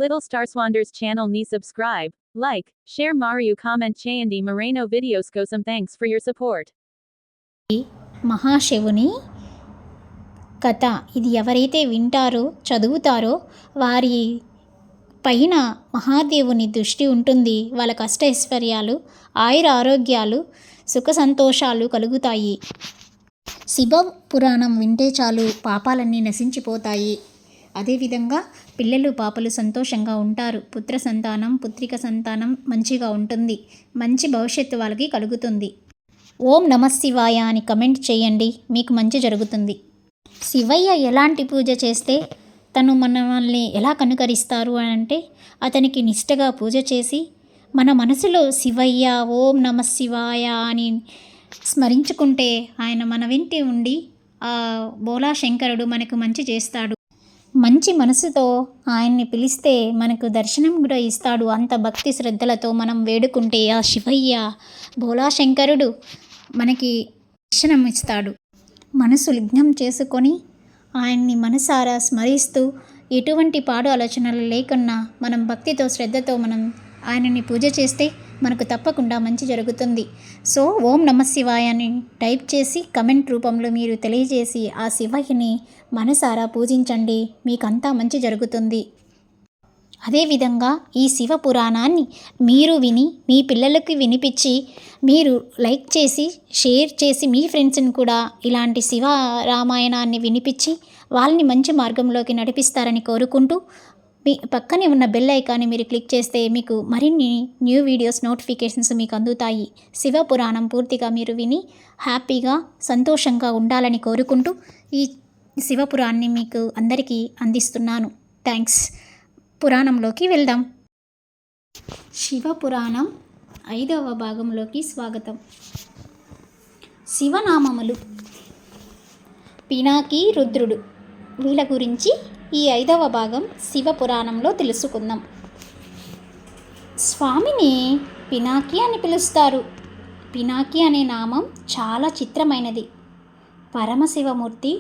Little Star Swanders channel ni subscribe, like, share Mario comment చేయండి Moreno videos కోసం thanks for your support. మహాశివుని కథ. ఇది ఎవరైతే వింటారో చదువుతారో వారి పైన మహాదేవుని దృష్టి ఉంటుంది. వాళ్ళ కష్టైశ్వర్యాలు, ఆయుర ఆరోగ్యాలు, సుఖ సంతోషాలు కలుగుతాయి. శివ పురాణం వింటే చాలు పాపాలన్నీ నశించిపోతాయి. అదేవిధంగా పిల్లలు పాపలు సంతోషంగా ఉంటారు. పుత్ర సంతానం, పుత్రిక సంతానం మంచిగా ఉంటుంది. మంచి భవిష్యత్తు వాళ్ళకి కలుగుతుంది. ఓం నమః శివాయ అని కమెంట్ చేయండి, మీకు మంచి జరుగుతుంది. శివయ్య ఎలాంటి పూజ చేస్తే తను మనల్ని ఎలా కనుకరిస్తారు అని అంటే, అతనికి నిష్టగా పూజ చేసి మన మనసులో శివయ్య ఓం నమః శివాయ అని స్మరించుకుంటే ఆయన మన వెంట ఉండి ఆ బోలా శంకరుడు మనకు మంచి చేస్తాడు. మంచి మనసుతో ఆయన్ని పిలిస్తే మనకు దర్శనం కూడా ఇస్తాడు. అంత భక్తి శ్రద్ధలతో మనం వేడుకుంటే ఆ శివయ్య బోలా శంకరుడు మనకి దర్శనం ఇస్తాడు. మనసు లగ్నం చేసుకొని ఆయన్ని మనసారా స్మరిస్తూ ఎటువంటి పాడు ఆలోచనలు లేకున్నా మనం భక్తితో శ్రద్ధతో మనం ఆయనని పూజ చేస్తే మనకు తప్పకుండా మంచి జరుగుతుంది. సో ఓం నమః శివాయ అని టైప్ చేసి కమెంట్ రూపంలో మీరు తెలియజేసి ఆ శివయ్యని మనసారా పూజించండి, మీకంతా మంచి జరుగుతుంది. అదేవిధంగా ఈ శివ పురాణాన్ని మీరు విని మీ పిల్లలకి వినిపించి మీరు లైక్ చేసి షేర్ చేసి మీ ఫ్రెండ్స్ని కూడా ఇలాంటి శివ రామాయణాన్ని వినిపించి వాళ్ళని మంచి మార్గంలోకి నడిపిస్తారని కోరుకుంటూ, మీ పక్కనే ఉన్న బెల్ ఐకాన్ని మీరు క్లిక్ చేస్తే మీకు మరిన్ని న్యూ వీడియోస్ నోటిఫికేషన్స్ మీకు అందుతాయి. శివ పురాణం పూర్తిగా మీరు విని హ్యాపీగా సంతోషంగా ఉండాలని కోరుకుంటూ ఈ శివపురాణాన్ని మీకు అందరికీ అందిస్తున్నాను. థ్యాంక్స్. పురాణంలోకి వెళ్దాం. శివపురాణం 5వ భాగంలోకి స్వాగతం. శివనామములు. పినాకి, రుద్రుడు, వీళ్ళ గురించి ఈ 5వ భాగం శివపురాణంలో తెలుసుకుందాం. స్వామిని పినాకి అని పిలుస్తారు. పినాకి అనే నామం చాలా చిత్రమైనది. పరమశివమూర్తి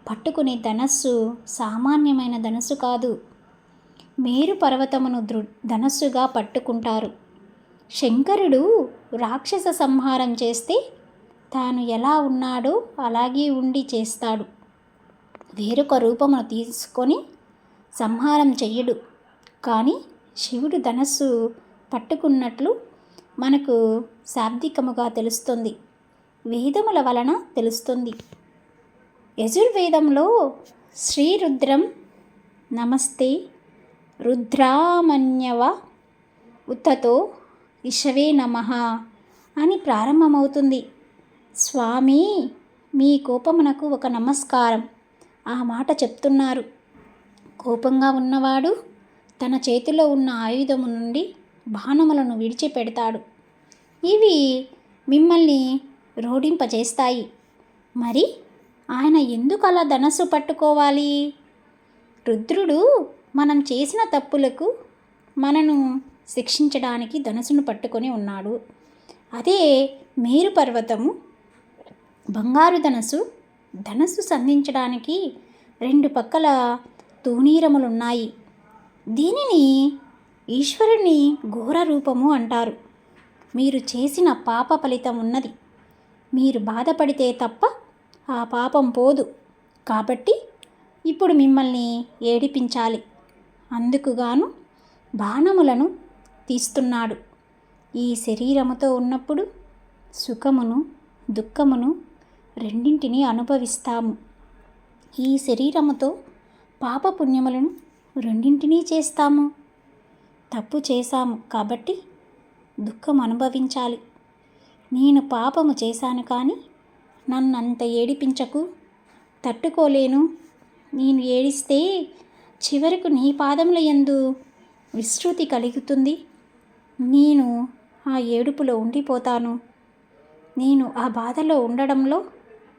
పట్టుకునే ధనస్సు సామాన్యమైన ధనస్సు కాదు. మేరు పర్వతమును ధనస్సుగా పట్టుకుంటారు. శంకరుడు రాక్షస సంహారం చేస్తే తాను ఎలా ఉన్నాడో అలాగే ఉండి చేస్తాడు. వేరొక రూపమును తీసుకొని సంహారం చెయ్యడు. కానీ శివుడు ధనస్సు పట్టుకున్నట్లు మనకు శాబ్దికముగా తెలుస్తుంది, వేదముల వలన తెలుస్తుంది. యజుర్వేదంలో శ్రీరుద్రం నమస్తే రుద్రామన్యవ ఉత్తతో ఇషవే నమః అని ప్రారంభమవుతుంది. స్వామి, మీ కోపమునకు ఒక నమస్కారం. ఆ మాట చెప్తున్నారు. కోపంగా ఉన్నవాడు తన చేతిలో ఉన్న ఆయుధము నుండి బాణములను విడిచిపెడతాడు. ఇవి మిమ్మల్ని రోడింపజేస్తాయి. మరి ఆయన ఎందుకు అలా ధనస్సు పట్టుకోవాలి? రుద్రుడు మనం చేసిన తప్పులకు మనను శిక్షించడానికి ధనస్సును పట్టుకొని ఉన్నాడు. అదే మేరు పర్వతము బంగారు ధనస్సు సంధించడానికి 2 పక్కల తూణీరములున్నాయి. దీనిని ఈశ్వరుని ఘోర రూపము అంటారు. మీరు చేసిన పాప ఫలితం ఉన్నది. మీరు బాధపడితే తప్ప ఆ పాపం పోదు. కాబట్టి ఇప్పుడు మిమ్మల్ని ఏడిపించాలి. అందుకుగాను బాణములను తీస్తున్నాడు. ఈ శరీరముతో ఉన్నప్పుడు సుఖమును దుఃఖమును రెండింటినీ అనుభవిస్తాము. ఈ శరీరముతో పాపపుణ్యములను రెండింటినీ చేస్తాము. తప్పు చేశాము కాబట్టి దుఃఖం అనుభవించాలి. నేను పాపము చేశాను కానీ నన్నంత ఏడిపించకు, తట్టుకోలేను. నేను ఏడిస్తే చివరకు నీ పాదముల యందు విశ్రుతి కలుగుతుంది. నేను ఆ ఏడుపులో ఉండిపోతాను. నేను ఆ బాధలో ఉండడంలో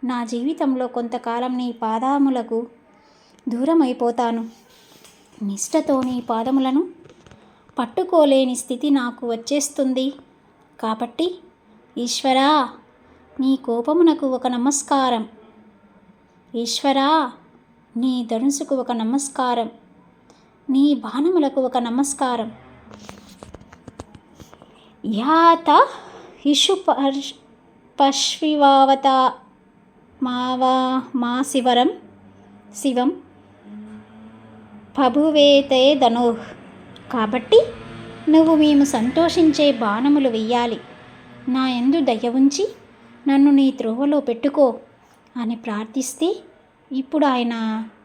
నా జీవితంలో కొంతకాలం నీ పాదములకు దూరం అయిపోతాను. నిష్టతో నీ పాదములను పట్టుకోలేని స్థితి నాకు వచ్చేస్తుంది. కాబట్టి ఈశ్వరా, నీ కోపమునకు ఒక నమస్కారం. ఈశ్వరా, నీ ధనుసుకు ఒక నమస్కారం. నీ బాణములకు ఒక నమస్కారం. యాత ఇషు పశ్వివావత మా శివం పభువేతే ధనుః. కాబట్టి నువ్వు మేము సంతోషించే బాణములు వెయ్యాలి. నా యందు దయ ఉంచి నన్ను నీ త్రోవలో పెట్టుకో అని ప్రార్థిస్తే ఇప్పుడు ఆయన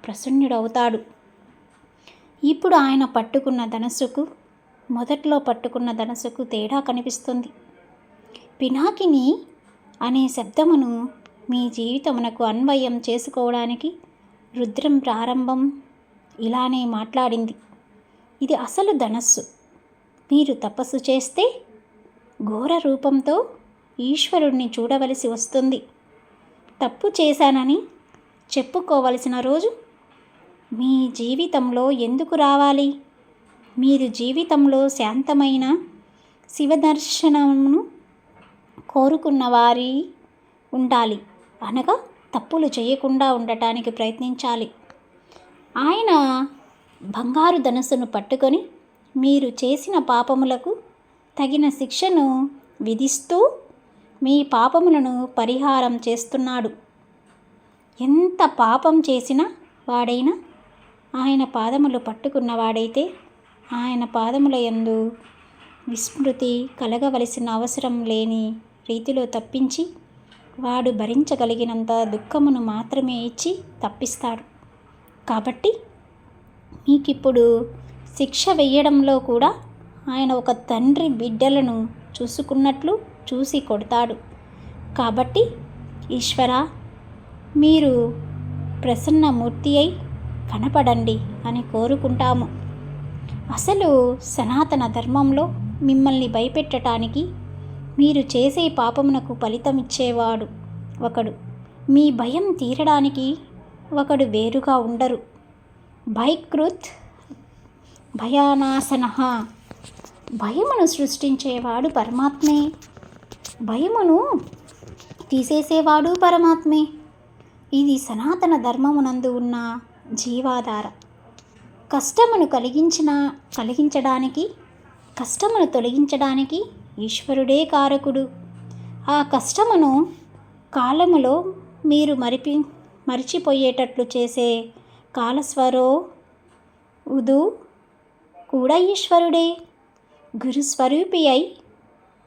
ప్రసన్నుడవుతాడు. ఇప్పుడు ఆయన పట్టుకున్న ధనస్సుకు మొదట్లో పట్టుకున్న ధనస్సుకు తేడా కనిపిస్తుంది. పినాకిని అనే శబ్దమును మీ జీవితమునకు అన్వయం చేసుకోవడానికి రుద్రం ప్రారంభం ఇలానే మాట్లాడింది. ఇది అసలు ధనస్సు. మీరు తపస్సు చేస్తే ఘోర రూపంతో ఈశ్వరుణ్ణి చూడవలసి వస్తుంది. తప్పు చేశానని చెప్పుకోవలసిన రోజు మీ జీవితంలో ఎందుకు రావాలి? మీరు జీవితంలో శాంతమైన శివదర్శనమును కోరుకున్న వారి ఉండాలి. అనగా తప్పులు చేయకుండా ఉండటానికి ప్రయత్నించాలి. ఆయన బంగారు ధనుస్సును పట్టుకొని మీరు చేసిన పాపములకు తగిన శిక్షను విధిస్తూ మీ పాపములను పరిహారం చేస్తున్నాడు. ఎంత పాపం చేసిన వాడైనా ఆయన పాదములు పట్టుకున్నవాడైతే ఆయన పాదముల యందు విస్మృతి కలగవలసిన అవసరం లేని రీతిలో తప్పించి వాడు భరించగలిగినంత దుఃఖమును మాత్రమే ఇచ్చి తప్పిస్తాడు. కాబట్టి మీకిప్పుడు శిక్ష వెయ్యడంలో కూడా ఆయన ఒక తండ్రి బిడ్డలను చూసుకున్నట్లు చూసి కొడతాడు. కాబట్టి ఈశ్వర, మీరు ప్రసన్నమూర్తి అయి కనపడండి అని కోరుకుంటాము. అసలు సనాతన ధర్మంలో మిమ్మల్ని భయపెట్టడానికి మీరు చేసే పాపమునకు ఫలితం ఇచ్చేవాడు ఒకడు, మీ భయం తీరడానికి ఒకడు వేరుగా ఉండరు. భయకృత్ భయానాశనః. భయమును సృష్టించేవాడు పరమాత్మే, భయమును తీసేసేవాడు పరమాత్మే. ఇది సనాతన ధర్మమునందు ఉన్న జీవాధార. కష్టమును కష్టమును తొలగించడానికి ఈశ్వరుడే కారకుడు. ఆ కష్టమును కాలములో మీరు మరిచిపోయేటట్లు చేసే కాలస్వరో ఉదు కూడా ఈశ్వరుడే. గురుస్వరూపి అయి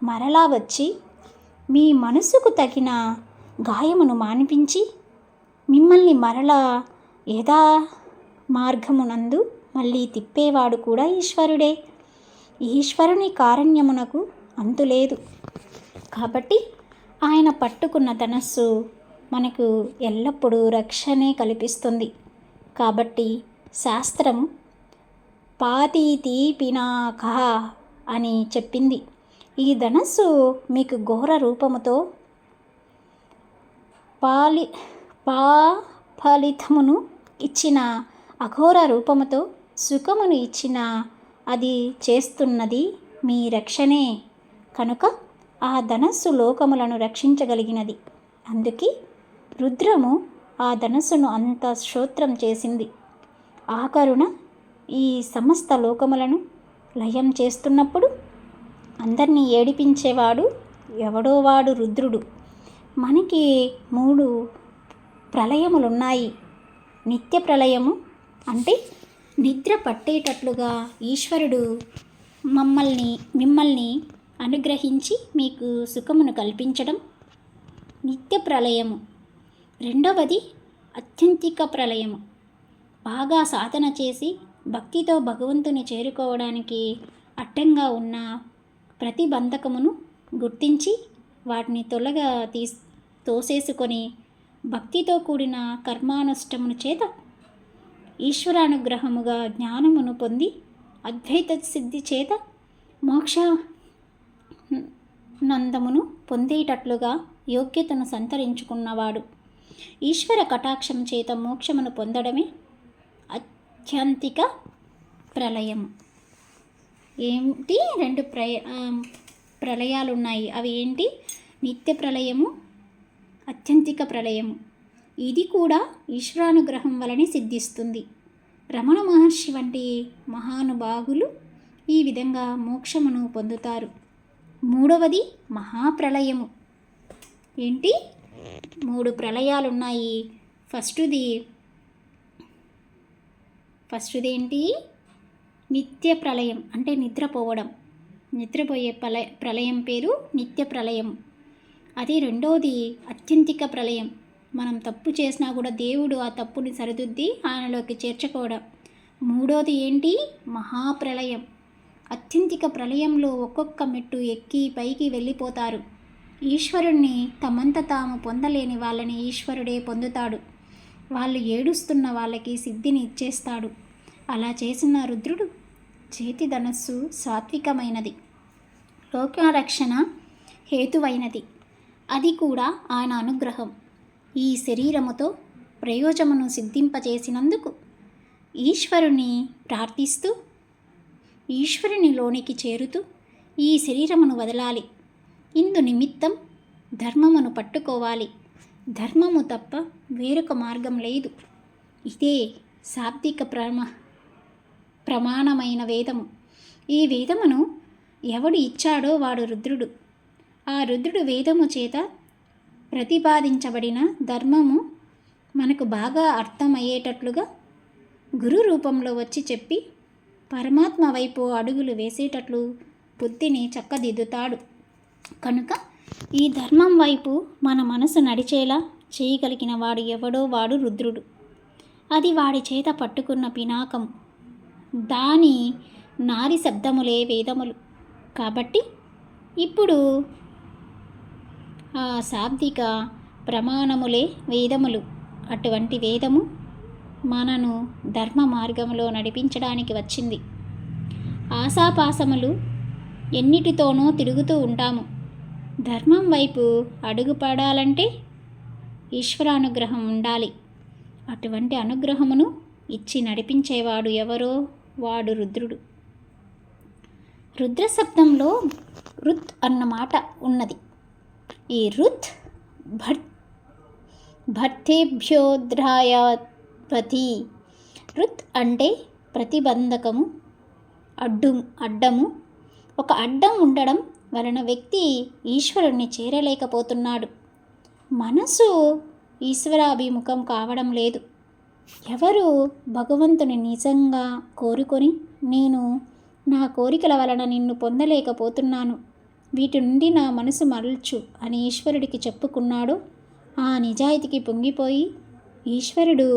మరలా వచ్చి మీ మనసుకు తగిన గాయమును మాన్పించి మిమ్మల్ని మరలా యథా మార్గమునందు మళ్ళీ తిప్పేవాడు కూడా ఈశ్వరుడే. ఈశ్వరుని కారుణ్యమునకు అంతులేదు. కాబట్టి ఆయన పట్టుకున్న ధనస్సు మనకు ఎల్లప్పుడూ రక్షణే కల్పిస్తుంది. కాబట్టి శాస్త్రం పాతీతి పినాక అని చెప్పింది. ఈ ధనస్సు మీకు ఘోర రూపముతో ఫలితమును ఇచ్చిన అఘోర రూపముతో సుఖమును ఇచ్చిన అది చేస్తున్నది మీ రక్షణే. కనుక ఆ ధనస్సు లోకములను రక్షించగలిగినది. అందుకే రుద్రము ఆ ధనస్సును అంత స్తోత్రం చేసింది. ఆ కరుణ ఈ సమస్త లోకములను లయం చేస్తున్నప్పుడు అందరినీ ఏడిపించేవాడు ఎవడో వాడు రుద్రుడు. మనకి 3 ప్రళయములున్నాయి. నిత్య ప్రళయము అంటే నిద్ర పట్టేటట్లుగా ఈశ్వరుడు మిమ్మల్ని అనుగ్రహించి మీకు సుఖమును కల్పించడం నిత్య ప్రళయము. రెండవది అత్యంతిక ప్రళయము. బాగా సాధన చేసి భక్తితో భగవంతుని చేరుకోవడానికి అడ్డంగా ఉన్న ప్రతిబంధకమును గుర్తించి వాటిని తోసేసుకొని భక్తితో కూడిన కర్మానుష్టమును చేత ఈశ్వరానుగ్రహముగా జ్ఞానమును పొంది అద్వైత సిద్ధి చేత మోక్షానందమును పొందేటట్లుగా యోగ్యతను సంతరించుకున్నవాడు. ఈశ్వర కటాక్షం చేత మోక్షమును పొందడమే అత్యంతిక ప్రళయము. ఏంటి? 2 ప్రళయాలు ఉన్నాయి. అవి ఏంటి? నిత్య ప్రళయము, అత్యంతిక ప్రళయము. ఇది కూడా ఈశ్వరానుగ్రహం వలనే సిద్ధిస్తుంది. రమణ మహర్షి వంటి మహానుభావులు ఈ విధంగా మోక్షమును పొందుతారు. మూడవది మహాప్రళయము. ఏంటి? 3 ప్రళయాలున్నాయి. ఫస్టుది ఏంటి? నిత్య ప్రళయం, అంటే నిద్రపోవడం. నిద్రపోయే ప్రళయం పేరు నిత్య ప్రళయం. అది రెండోది అత్యంతిక ప్రళయం. మనం తప్పు చేసినా కూడా దేవుడు ఆ తప్పుని సరిదిద్ది ఆయనలోకి చేర్చుకోవడం. మూడోది ఏంటి? మహాప్రళయం. అత్యంతిక ప్రళయంలో ఒక్కొక్క మెట్టు ఎక్కి పైకి వెళ్ళిపోతారు. ఈశ్వరుణ్ణి తమంత తాము పొందలేని వాళ్ళని ఈశ్వరుడే పొందుతాడు. వాళ్ళు ఏడుస్తున్న వాళ్ళకి సిద్ధిని ఇచ్చేస్తాడు. అలా చేసిన రుద్రుడు చేతి ధనస్సు సాత్వికమైనది, లోకరక్షణ హేతువైనది. అది కూడా ఆయన అనుగ్రహం. ఈ శరీరముతో ప్రయోజనమును సిద్ధింపచేసినందుకు ఈశ్వరుని ప్రార్థిస్తూ ఈశ్వరునిలోనికి చేరుతూ ఈ శరీరమును వదలాలి. ఇందు నిమిత్తం ధర్మమును పట్టుకోవాలి. ధర్మము తప్ప వేరొక మార్గం లేదు. ఇదే శాబ్దిక ప్రమాణమైన వేదము. ఈ వేదమును ఎవడు ఇచ్చాడో వాడు రుద్రుడు. ఆ రుద్రుడు వేదము చేత ప్రతిపాదించబడిన ధర్మము మనకు బాగా అర్థమయ్యేటట్లుగా గురు రూపంలో వచ్చి చెప్పి పరమాత్మ వైపు అడుగులు వేసేటట్లు బుద్ధిని చక్కదిద్దుతాడు. కనుక ఈ ధర్మం వైపు మన మనసు నడిచేలా చేయగలిగిన వాడు ఎవడో వాడు రుద్రుడు. అది వాడి చేత పట్టుకున్న పినాకము. దాని నారి శబ్దములే వేదములు. కాబట్టి ఇప్పుడు ఆ శాబ్దిక ప్రమాణములే వేదములు. అటువంటి వేదము మనను ధర్మ మార్గంలో నడిపించడానికి వచ్చింది. ఆశాపాసములు ఎన్నిటితోనో తిరుగుతూ ఉంటాము. ధర్మం వైపు అడుగుపడాలంటే ఈశ్వరానుగ్రహం ఉండాలి. అటువంటి అనుగ్రహమును ఇచ్చి నడిపించేవాడు ఎవరో వాడు రుద్రుడు. రుద్ర శబ్దంలో రుత్ అన్న మాట ఉన్నది. ఈ రుత్ భర్తేభ్యోద్రాయపతి. రుత్ అంటే ప్రతిబంధకము, అడ్డము. ఒక అడ్డం ఉండడం వలన వ్యక్తి ఈశ్వరుణ్ణి చేరలేకపోతున్నాడు. మనసు ఈశ్వరాభిముఖం కావడం లేదు. ఎవరు భగవంతుని నిజంగా కోరుకొని నేను నా కోరికల వలన నిన్ను పొందలేకపోతున్నాను, వీటి నుండి నా మనసు మరల్చు అని ఈశ్వరుడికి చెప్పుకున్నాడు. ఆ నిజాయితీకి పొంగిపోయి ఈశ్వరుడు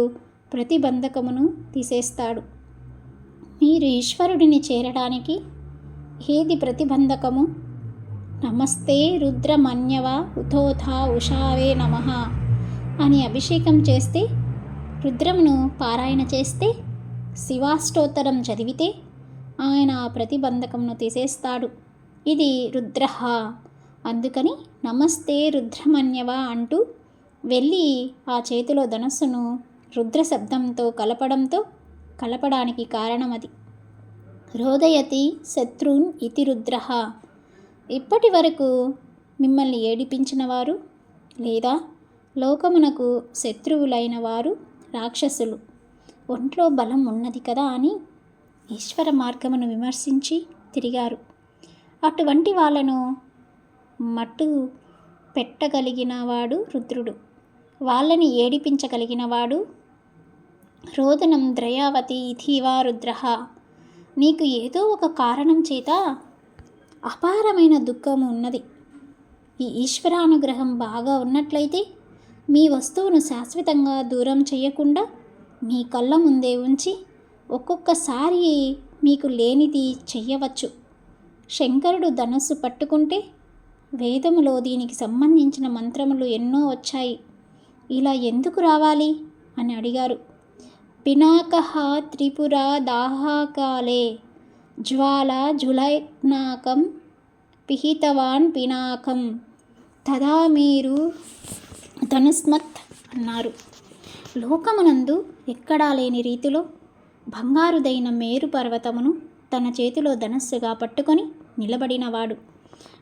ప్రతిబంధకమును తీసేస్తాడు. మీరు ఈశ్వరుడిని చేరడానికి ఏది ప్రతిబంధకము? నమస్తే రుద్రమన్యవ ఉథోథా ఉషావే నమః అని అభిషేకం చేస్తే, రుద్రమును పారాయణ చేస్తే, శివాష్టోత్తరం చదివితే ఆయన ప్రతిబంధకమును తీసేస్తాడు. ఇది రుద్రః. అందుకని నమస్తే రుద్రమన్యవ అంటూ వెళ్ళి ఆ చేతిలో ధనస్సును రుద్ర శబ్దంతో కలపడానికి కారణం అది. రోదయతి శత్రున్ ఇతి రుద్రః. ఇప్పటి వరకు మిమ్మల్ని ఏడిపించిన వారు లేదా లోకమునకు శత్రువులైన వారు రాక్షసులు. ఒంట్లో బలం ఉన్నది కదా అని ఈశ్వర మార్గమును విమర్శించి తిరిగారు. అటువంటి వాళ్ళను మట్టు పెట్టగలిగిన వాడు రుద్రుడు. వాళ్ళని ఏడిపించగలిగిన వాడు రోదనం ద్రయావతి ఇథివా రుద్రః. నీకు ఏదో ఒక కారణం చేత అపారమైన దుఃఖము ఉన్నది. ఈ ఈశ్వరానుగ్రహం బాగా ఉన్నట్లయితే మీ వస్తువును శాశ్వతంగా దూరం చేయకుండా మీ కళ్ళ ముందే ఉంచి ఒక్కొక్కసారి మీకు లేనిది చెయ్యవచ్చు. శంకరుడు ధనస్సు పట్టుకుంటే వేదములో దీనికి సంబంధించిన మంత్రములు ఎన్నో వచ్చాయి. ఇలా ఎందుకు రావాలి అని అడిగారు. పినాకః త్రిపురా దాహాకాలే జ్వాల జులైనాకం పిహితవాన్ పినాకం తదా మీరు ధనుస్మత్ అన్నారు. లోకమునందు ఎక్కడా లేని రీతిలో బంగారుదైన మేరు పర్వతమును తన చేతిలో ధనస్సుగా పట్టుకొని నిలబడినవాడు.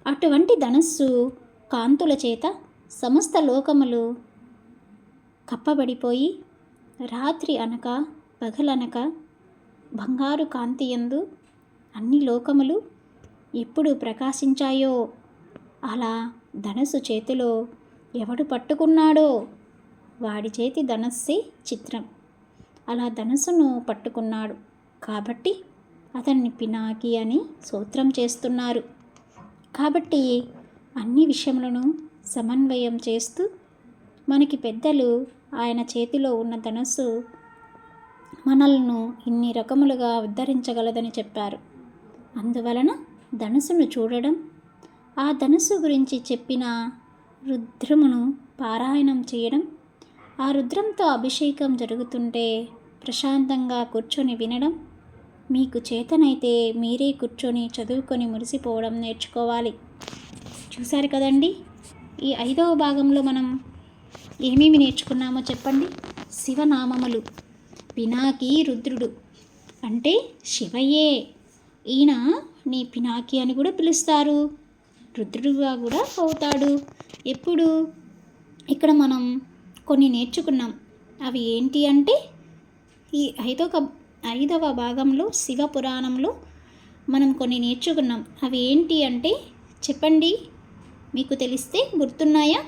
అటువంటి ధనస్సు కాంతుల చేత సమస్త లోకములు కప్పబడిపోయి రాత్రి అనక పగలనక బంగారు కాంతి యందు అన్ని లోకములు ఎప్పుడు ప్రకాశించాయో అలా ధనుసు చేతిలో ఎవడు పట్టుకున్నాడో వాడి చేతి ధనస్సే చిత్రం. అలా ధనుసును పట్టుకున్నాడు కాబట్టి అతన్ని పినాకి అని స్తోత్రం చేస్తున్నారు. కాబట్టి అన్ని విషయములను సమన్వయం చేస్తూ మనకి పెద్దలు ఆయన చేతిలో ఉన్న ధనస్సు మనల్ని ఇన్ని రకములుగా ఉద్ధరించగలదని చెప్పారు. అందువలన ధనుసును చూడడం, ఆ ధనుసు గురించి చెప్పిన రుద్రమును పారాయణం చేయడం, ఆ రుద్రంతో అభిషేకం జరుగుతుంటే ప్రశాంతంగా కూర్చొని వినడం, మీకు చేతనైతే మీరే కూర్చొని చదువుకొని మురిసిపోవడం నేర్చుకోవాలి. చూశారు కదండి, ఈ 5వ భాగంలో మనం ఏమేమి నేర్చుకున్నామో చెప్పండి. శివనామములు. పినాకి రుద్రుడు అంటే శివయ్యే. ఈయన నీ పినాకి అని కూడా పిలుస్తారు, రుద్రుడుగా కూడా అవుతాడు. ఎప్పుడు ఇక్కడ మనం కొన్ని నేర్చుకున్నాం. అవి ఏంటి అంటే ఈ 5వ భాగంలో శివ పురాణంలో మనం కొన్ని నేర్చుకున్నాం. అవి ఏంటి అంటే చెప్పండి, మీకు తెలిస్తే గుర్తున్నాయా?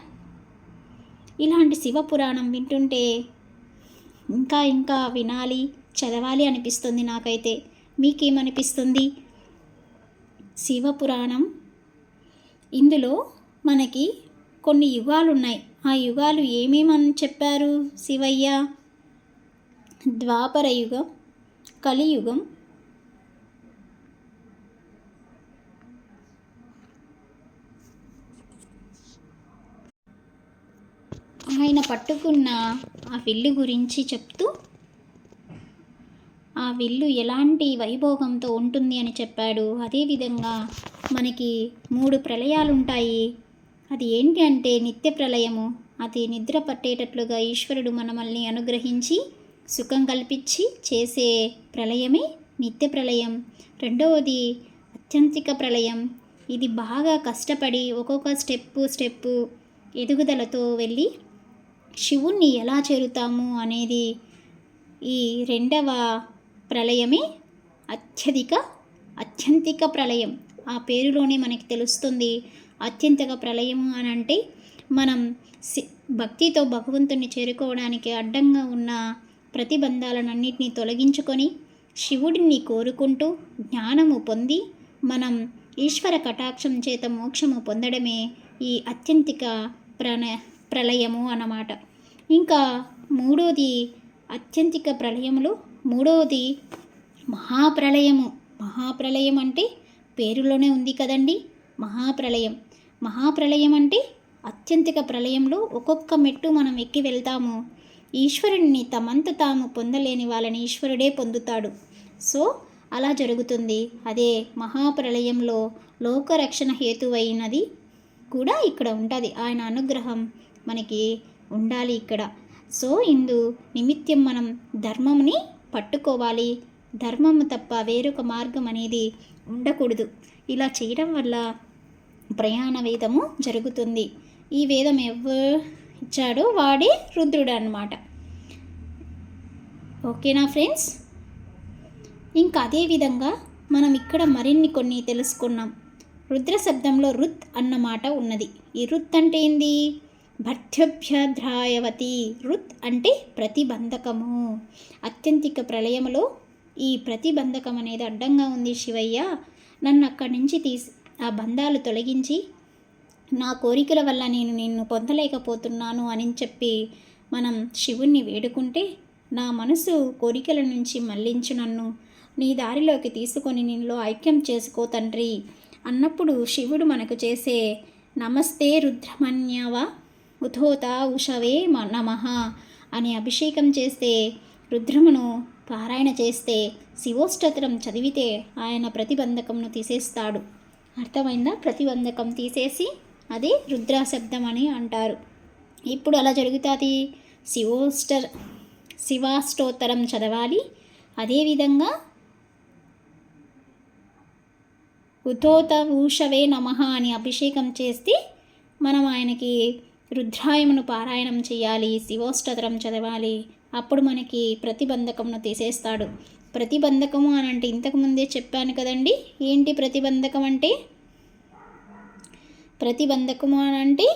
ఇలాంటి శివ పురాణం వింటుంటే ఇంకా ఇంకా వినాలి, చదవాలి అనిపిస్తుంది నాకైతే. మీకేమనిపిస్తుంది? శివ పురాణం ఇందులో మనకి కొన్ని యుగాలు ఉన్నాయి. ఆ యుగాలు ఏమేమని చెప్పారు శివయ్య? ద్వాపర యుగం, కలియుగం, ఆయన పట్టుకున్న ఆ విల్లు గురించి చెప్తూ ఆ విల్లు ఎలాంటి వైభోగంతో ఉంటుంది అని చెప్పాడు. అదేవిధంగా మనకి 3 ప్రళయాలు ఉంటాయి. అది ఏంటి అంటే నిత్య ప్రళయము. అది నిద్ర పట్టేటట్లుగా ఈశ్వరుడు మనల్ని అనుగ్రహించి సుఖం కల్పించి చేసే ప్రళయమే నిత్య ప్రళయం. రెండవది అత్యంతిక ప్రళయం. ఇది బాగా కష్టపడి ఒక్కొక్క స్టెప్పు ఎదుగుదలతో వెళ్ళి శివుణ్ణి ఎలా చేరుతాము అనేది ఈ 2వ ప్రళయమే అత్యంతిక ప్రళయం. ఆ పేరులోనే మనకి తెలుస్తుంది. అత్యంతిక ప్రళయము అని అంటే మనం భక్తితో భగవంతుని చేరుకోవడానికి అడ్డంగా ఉన్న ప్రతిబంధాలన్నింటినీ తొలగించుకొని శివుడిని కోరుకుంటూ జ్ఞానము పొంది మనం ఈశ్వర కటాక్షం చేత మోక్షము పొందడమే ఈ అత్యంతిక ప్రళయము అన్నమాట. ఇంకా 3వది అత్యంతిక ప్రళయములో 3వది మహాప్రళయము. మహాప్రళయం అంటే పేరులోనే ఉంది కదండి, మహాప్రళయం అంటే అత్యంతిక ప్రళయంలో ఒక్కొక్క మెట్టు మనం ఎక్కి వెళ్తాము. ఈశ్వరుణ్ణి తమంత తాము పొందలేని వాళ్ళని ఈశ్వరుడే పొందుతాడు. సో అలా జరుగుతుంది. అదే మహాప్రళయంలో లోకరక్షణ హేతువైనది కూడా ఇక్కడ ఉంటుంది. ఆయన అనుగ్రహం మనకి ఉండాలి ఇక్కడ. సో ఇందు నిమిత్తం మనం ధర్మంని పట్టుకోవాలి. ధర్మము తప్ప వేరొక మార్గం అనేది ఉండకూడదు. ఇలా చేయడం వల్ల ప్రయాణ వేదము జరుగుతుంది. ఈ వేదం ఎవరు ఇచ్చాడో వాడే రుద్రుడు అన్నమాట. ఓకేనా ఫ్రెండ్స్? ఇంకా అదేవిధంగా మనం ఇక్కడ మరిన్ని కొన్ని తెలుసుకున్నాం. రుద్ర శబ్దంలో రుత్ అన్నమాట ఉన్నది. ఈ రుత్ అంటే ఏంది? భర్త్యభ్యధ్రాయవతి. రుత్ అంటే ప్రతిబంధకము. అత్యంతిక ప్రళయములో ఈ ప్రతిబంధకం అనేది అడ్డంగా ఉంది శివయ్య, నన్ను అక్కడి నుంచి ఆ బంధాలు తొలగించి నా కోరికల వల్ల నేను నిన్ను పొందలేకపోతున్నాను అని చెప్పి మనం శివుణ్ణి వేడుకుంటే, నా మనసు కోరికల నుంచి మళ్లించు, నన్ను నీ దారిలోకి తీసుకొని నిన్నులో ఐక్యం చేసుకో తండ్రి అన్నప్పుడు శివుడు మనకు చేసే నమస్తే రుద్రమన్యవ ఉథోత ఉషవే నమః అని అభిషేకం చేస్తే, రుద్రమును పారాయణ చేస్తే, శివోష్టోత్తరం చదివితే ఆయన ప్రతిబంధకంను తీసేస్తాడు. అర్థమైందా? ప్రతిబంధకం తీసేసి అదే రుద్ర శబ్దం అని అంటారు. ఇప్పుడు అలా జరుగుతుంది. శివాష్టోత్తరం చదవాలి. అదేవిధంగా ఉథోత ఊషవే నమః అని అభిషేకం చేస్తే మనం ఆయనకి రుద్రాయమును పారాయణం చేయాలి, శివోష్టోత్తరం చదవాలి. అప్పుడు మనకి ప్రతిబంధకంను తీసేస్తాడు. ప్రతిబంధకము అని అంటే ఇంతకుముందే చెప్పాను కదండి. ఏంటి ప్రతిబంధకం అంటే? ప్రతిబంధకము అని అంటే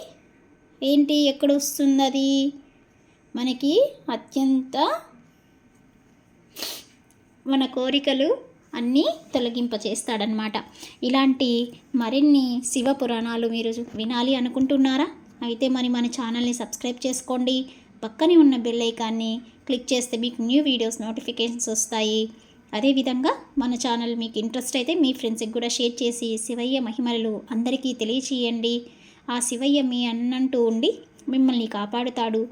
ఏంటి, ఎక్కడ వస్తుంది అది? మనకి అత్యంత మన కోరికలు అన్నీ తొలగింపచేస్తాడనమాట. ఇలాంటి మరిన్ని శివ పురాణాలు మీరు వినాలి అనుకుంటున్నారా? అయితే మరి మన ఛానల్ని సబ్స్క్రైబ్ చేసుకోండి. పక్కనే ఉన్న బెల్ ఐకాన్ని క్లిక్ చేస్తే మీకు న్యూ వీడియోస్ నోటిఫికేషన్స్ వస్తాయి. అదేవిధంగా మన ఛానల్ మీకు ఇంట్రెస్ట్ అయితే మీ ఫ్రెండ్స్కి కూడా షేర్ చేసి శివయ్య మహిమలు అందరికీ తెలియచేయండి. ఆ శివయ్య మీ అన్నంటూ ఉండి మిమ్మల్ని కాపాడుతాడు.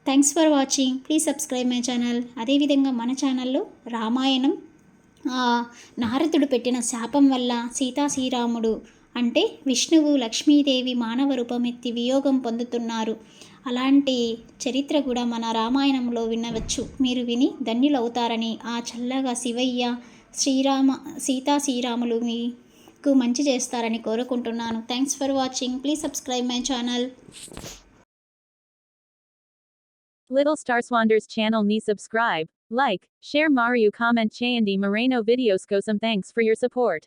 Thanks for watching. Please subscribe my channel. అదేవిధంగా మన ఛానల్లో రామాయణం నారదుడు పెట్టిన శాపం వల్ల సీతాశ్రీరాముడు అంటే విష్ణువు లక్ష్మీదేవి మానవ రూపమెత్తి వియోగం పొందుతున్నారు. అలాంటి చరిత్ర కూడా మన రామాయణంలో వినవచ్చు. మీరు విని ధన్యులవుతారని ఆ చల్లగా శివయ్య సీతాశ్రీరాములు మీకు మంచి చేస్తారని కోరుకుంటున్నాను. Thanks for watching. Please subscribe my channel. Little Star Swanders channel ni subscribe, like, share Mario comment Chayandi Moreno videos. Go some thanks for your support.